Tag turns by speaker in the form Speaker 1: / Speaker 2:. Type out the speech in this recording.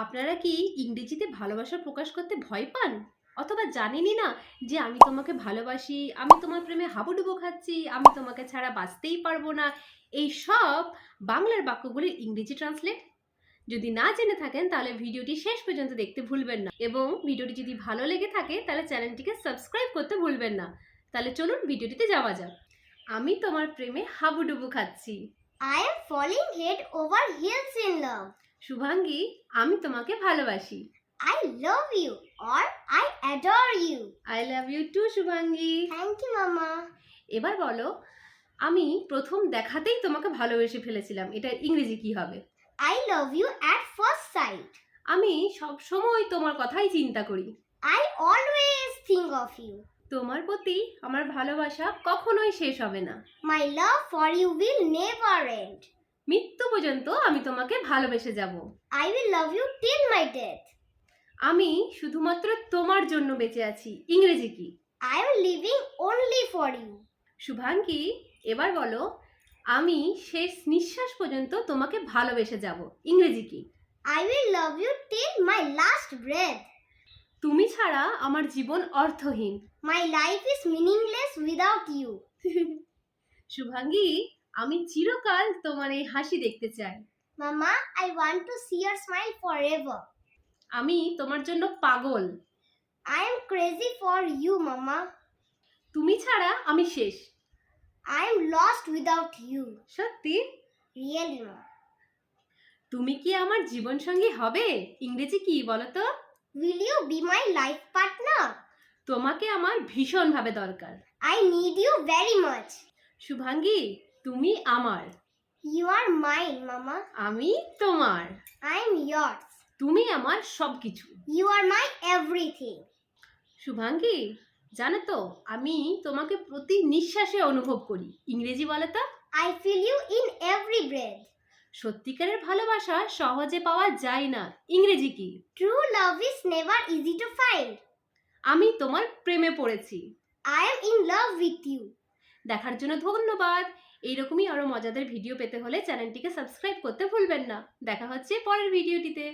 Speaker 1: আপনারা কি ইংরেজিতে ভালোবাসা প্রকাশ করতে ভয় পান? অথবা জানেনই না যে আমি তোমাকে ভালোবাসি, আমি তোমার প্রেমে হাবুডুবু খাচ্ছি, আমি তোমাকে ছাড়া বাঁচতেই পারবো না। এই সব বাংলার বাক্যগুলির ইংরেজি ট্রান্সলেট। যদি না জেনে থাকেন তাহলে ভিডিওটি শেষ পর্যন্ত দেখতে ভুলবেন না, এবং ভিডিওটি যদি ভালো লেগে থাকে তাহলে চ্যানেলটিকে সাবস্ক্রাইব করতে ভুলবেন না। তাহলে চলুন ভিডিওটিতে যাওয়া যাক। আমি তোমার প্রেমে হাবুডুবু খাচ্ছি।
Speaker 2: I am falling head over heels in love.
Speaker 1: Shubhangi, আমি তোমাকে ভালোবাসি।
Speaker 2: I love you or I adore you.
Speaker 1: I love you too Shubhangi.
Speaker 2: Thank you, Mama.
Speaker 1: এবার বলো, আমি প্রথম দেখাতেই তোমাকে ভালোবেসে ফেলেছিলাম, এটার ইংরেজি কি হবে?
Speaker 2: I love you at first sight.
Speaker 1: আমি সব সময় তোমার কথাই চিন্তা করি।
Speaker 2: I always think of you.
Speaker 1: তোমার প্রতি আমার ভালোবাসা কখনোই শেষ হবে না।
Speaker 2: My love for you will never end.
Speaker 1: মৃত্যু পর্যন্ত আমি তোমাকে ভালোবেসে যাব।
Speaker 2: I will love you till my death.
Speaker 1: আমি শুধুমাত্র তোমার জন্য বেঁচে আছি, ইংরেজি কি?
Speaker 2: I am living only for you.
Speaker 1: Shubhangi, এবার বলো, আমি শেষ নিঃশ্বাস পর্যন্ত তোমাকে ভালোবেসে যাব, ইংরেজি কি?
Speaker 2: I will love you till my last breath.
Speaker 1: তুমি ছাড়া আমার জীবন অর্থহীন।
Speaker 2: My life is meaningless without you.
Speaker 1: Shubhangi, আমি চিরকাল তোমার এই হাসি দেখতে চাই।
Speaker 2: Mama, I want to see your smile forever.
Speaker 1: আমি তোমার জন্য পাগল।
Speaker 2: I am crazy for you, Mama.
Speaker 1: তুমি ছাড়া আমি শেষ।
Speaker 2: I am lost without you.
Speaker 1: সত্যি?
Speaker 2: Really, Mama.
Speaker 1: তুমি কি আমার জীবন সঙ্গী হবে, ইংরেজি কি বলো তো?
Speaker 2: Will you be my life partner?
Speaker 1: তোমাকে আমার ভীষণভাবে দরকার।
Speaker 2: I need you very much.
Speaker 1: Shubhangi, তুমি আমার।
Speaker 2: You are mine, Mama.
Speaker 1: আমি তোমার।
Speaker 2: I am yours.
Speaker 1: তুমি আমার সবকিছু।
Speaker 2: You are my everything.
Speaker 1: Shubhangi, জানো তো আমি তোমাকে প্রতি নিঃশ্বাসে অনুভব করি, ইংরেজি বলো তো?
Speaker 2: I feel you in every breath.
Speaker 1: সত্যিকারের ভালোবাসা সহজে পাওয়া যায় না, ইংরেজি কি?
Speaker 2: True love is never easy to find.
Speaker 1: আমি তোমার প্রেমে পড়েছি।
Speaker 2: I am in love with you.
Speaker 1: দেখার জন্য ধন্যবাদ। এইরকমই আরো মজাদার ভিডিও পেতে হলে চ্যানেলটিকে সাবস্ক্রাইব করতে ভুলবেন না। দেখা হচ্ছে পরের ভিডিওটিতে।